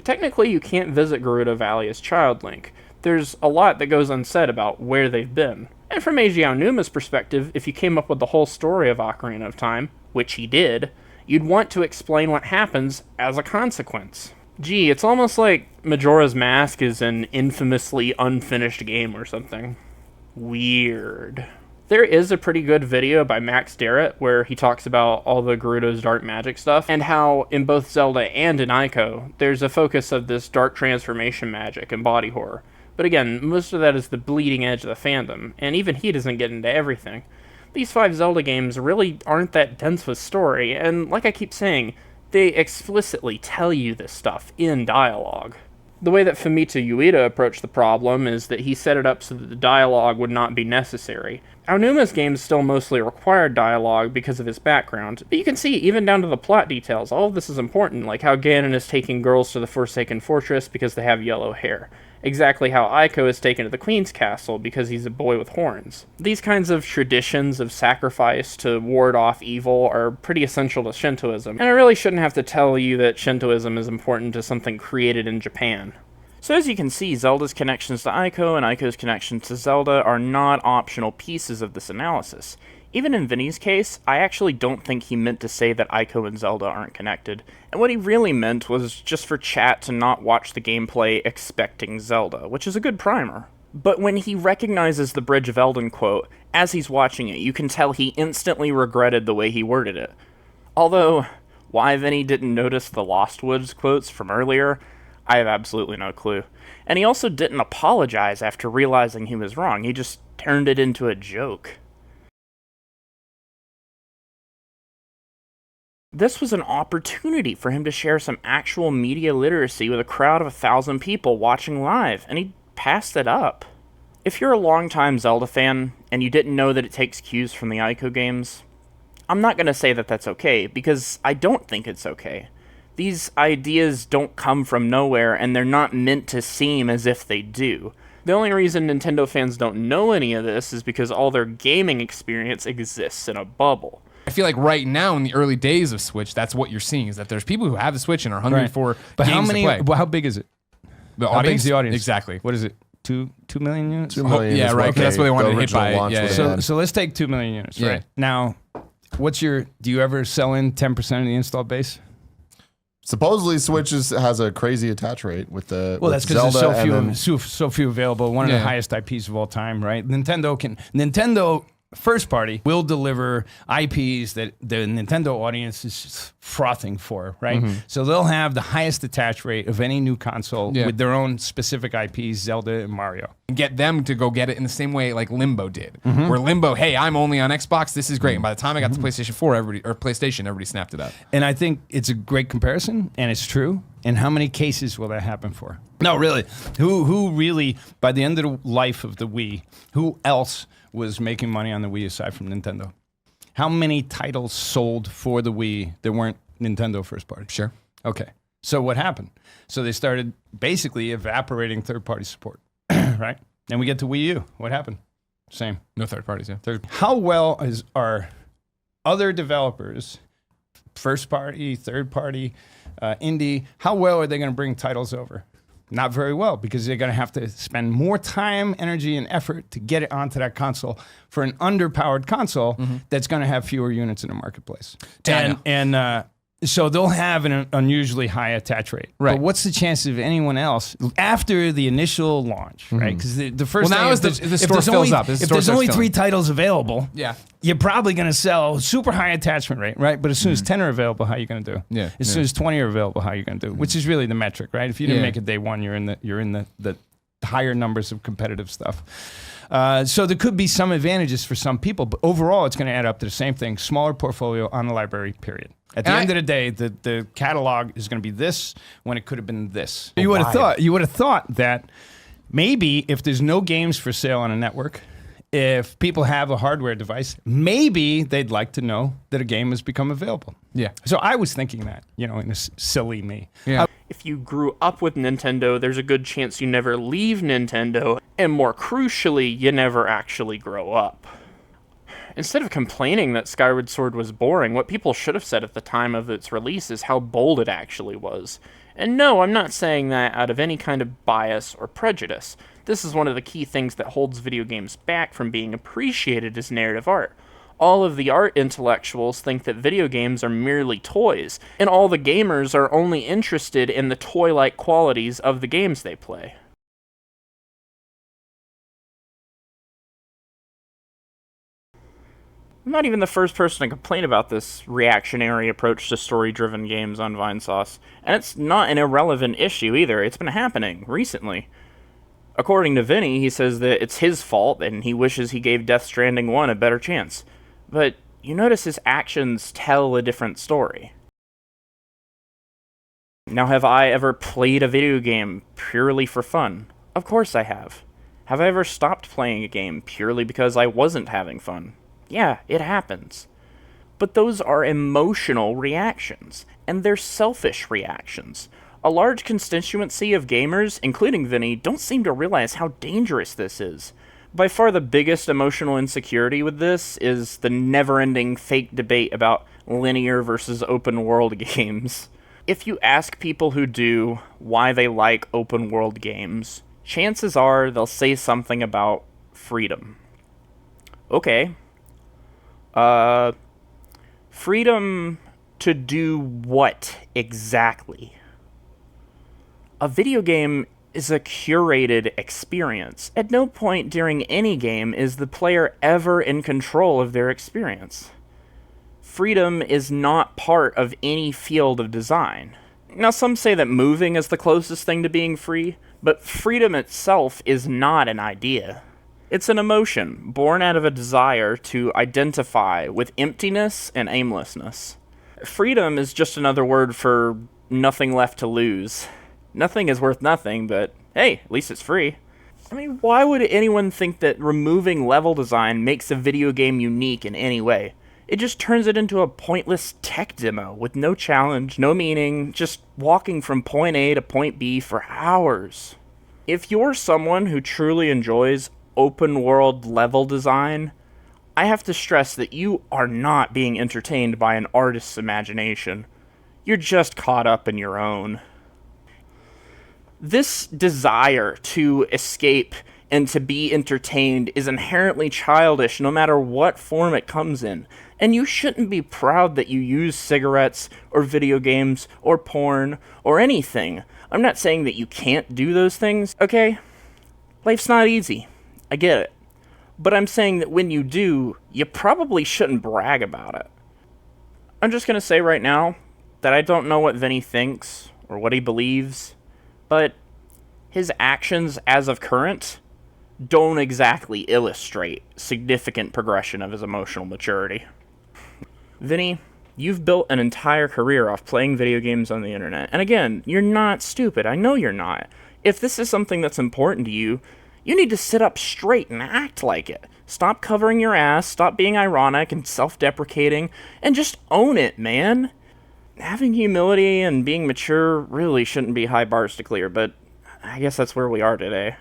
Technically, you can't visit Gerudo Valley as Child Link. There's a lot that goes unsaid about where they've been. And from Eiji Aonuma's perspective, if you came up with the whole story of Ocarina of Time, which he did, you'd want to explain what happens as a consequence. Gee, it's almost like Majora's Mask is an infamously unfinished game or something. Weird. There is a pretty good video by Max Darrett where he talks about all the Gerudo's dark magic stuff, and how in both Zelda and in Ico, there's a focus of this dark transformation magic and body horror. But again, most of that is the bleeding edge of the fandom, and even he doesn't get into everything. These 5 Zelda games really aren't that dense with story, and like I keep saying, they explicitly tell you this stuff in dialogue. The way that Fumito Ueda approached the problem is that he set it up so that the dialogue would not be necessary. Aonuma's games still mostly required dialogue because of his background, but you can see, even down to the plot details, all of this is important, like how Ganon is taking girls to the Forsaken Fortress because they have yellow hair. Exactly how Ico is taken to the Queen's Castle because he's a boy with horns. These kinds of traditions of sacrifice to ward off evil are pretty essential to Shintoism, and I really shouldn't have to tell you that Shintoism is important to something created in Japan. So as you can see, Zelda's connections to Ico and Ico's connections to Zelda are not optional pieces of this analysis. Even in Vinny's case, I actually don't think he meant to say that Ico and Zelda aren't connected, and what he really meant was just for chat to not watch the gameplay expecting Zelda, which is a good primer. But when he recognizes the Bridge of Eldin quote, as he's watching it, you can tell he instantly regretted the way he worded it. Although, why Vinny didn't notice the Lost Woods quotes from earlier, I have absolutely no clue. And he also didn't apologize after realizing he was wrong, he just turned it into a joke. This was an opportunity for him to share some actual media literacy with a crowd of 1,000 people watching live, and he passed it up. If you're a longtime Zelda fan, and you didn't know that it takes cues from the Ico games, I'm not going to say that that's okay, because I don't think it's okay. These ideas don't come from nowhere, and they're not meant to seem as if they do. The only reason Nintendo fans don't know any of this is because all their gaming experience exists in a bubble. I feel like right now in the early days of Switch, that's what you're seeing, is that there's people who have the Switch and are hungry for but games how many? to play. Well, how big is it? How big is the audience? Exactly. What is it? 2 million units? 2 million. yeah, is right, what 'cause that's what they wanted to hit by, launch yeah, would have yeah. been. So let's take 2 million units. Yeah. Right now, do you ever sell in 10% of the install base? Supposedly, Switch has a crazy attach rate with the Well, with that's because Zelda there's so few available. One of the highest IPs of all time, right? Nintendo first party will deliver IPs that the Nintendo audience is just frothing for, right? So they'll have the highest attach rate of any new console with their own specific IPs, Zelda and Mario. And get them to go get it in the same way like Limbo did. Where Limbo, hey, I'm only on Xbox, this is great. And by the time I got to PlayStation 4, everybody snapped it up. And I think it's a great comparison, and it's true. And how many cases will that happen for? No, really. Who really, by the end of the life of the Wii, who else was making money on the Wii aside from Nintendo? How many titles sold for the Wii that weren't Nintendo first party? Sure. Okay. So what happened? So they started basically evaporating third-party support, right? Then we get to Wii U. What happened? Same. No third parties, yeah. How well are other developers, first party, third party, indie, how well are they going to bring titles over? Not very well, because they're going to have to spend more time, energy, and effort to get it onto that console for an underpowered console that's going to have fewer units in the marketplace. And so they'll have an unusually high attach rate. Right. But what's the chance of anyone else after the initial launch, right? Because the first Well, now thing, as the store fills up, if there's only 3 titles available, Yeah. you're probably going to sell super high attachment rate, right? But as soon as 10 are available, how are you going to do? Yeah, As soon as 20 are available, how are you going to do? Which is really the metric, right? If you didn't make it day one, you're in the higher numbers of competitive stuff. So there could be some advantages for some people, but overall, it's going to add up to the same thing: smaller portfolio on the library. Period. At the end of the day, the catalog is going to be this when it could have been this. You would have thought that maybe if there's no games for sale on a network, if people have a hardware device, maybe they'd like to know that a game has become available. Yeah. So I was thinking that, in a silly me. Yeah. If you grew up with Nintendo, there's a good chance you never leave Nintendo, and more crucially, you never actually grow up. Instead of complaining that Skyward Sword was boring, what people should have said at the time of its release is how bold it actually was. And no, I'm not saying that out of any kind of bias or prejudice. This is one of the key things that holds video games back from being appreciated as narrative art. All of the art intellectuals think that video games are merely toys, and all the gamers are only interested in the toy-like qualities of the games they play. I'm not even the first person to complain about this reactionary approach to story-driven games on Vinesauce, and it's not an irrelevant issue either. It's been happening recently. According to Vinny, he says that it's his fault and he wishes he gave Death Stranding 1 a better chance. But you notice his actions tell a different story. Now, have I ever played a video game purely for fun? Of course I have. Have I ever stopped playing a game purely because I wasn't having fun? Yeah, it happens. But those are emotional reactions, and they're selfish reactions. A large constituency of gamers, including Vinny, don't seem to realize how dangerous this is. By far the biggest emotional insecurity with this is the never-ending fake debate about linear versus open-world games. If you ask people who do why they like open-world games, chances are they'll say something about freedom. Okay. Freedom to do what exactly? A video game is a curated experience. At no point during any game is the player ever in control of their experience. Freedom is not part of any field of design. Now, some say that moving is the closest thing to being free, but freedom itself is not an idea. It's an emotion born out of a desire to identify with emptiness and aimlessness. Freedom is just another word for nothing left to lose. Nothing is worth nothing, but hey, at least it's free. I mean, why would anyone think that removing level design makes a video game unique in any way? It just turns it into a pointless tech demo with no challenge, no meaning, just walking from point A to point B for hours. If you're someone who truly enjoys open world level design, I have to stress that you are not being entertained by an artist's imagination. You're just caught up in your own. This desire to escape and to be entertained is inherently childish no matter what form it comes in. And you shouldn't be proud that you use cigarettes or video games or porn or anything. I'm not saying that you can't do those things, okay? Life's not easy. I get it. But I'm saying that when you do, you probably shouldn't brag about it. I'm just going to say right now that I don't know what Vinny thinks or what he believes, but his actions as of current don't exactly illustrate significant progression of his emotional maturity. Vinny, you've built an entire career off playing video games on the internet. And again, you're not stupid. I know you're not. If this is something that's important to you, you need to sit up straight and act like it. Stop covering your ass, stop being ironic and self-deprecating, and just own it, man. Having humility and being mature really shouldn't be high bars to clear, but I guess that's where we are today.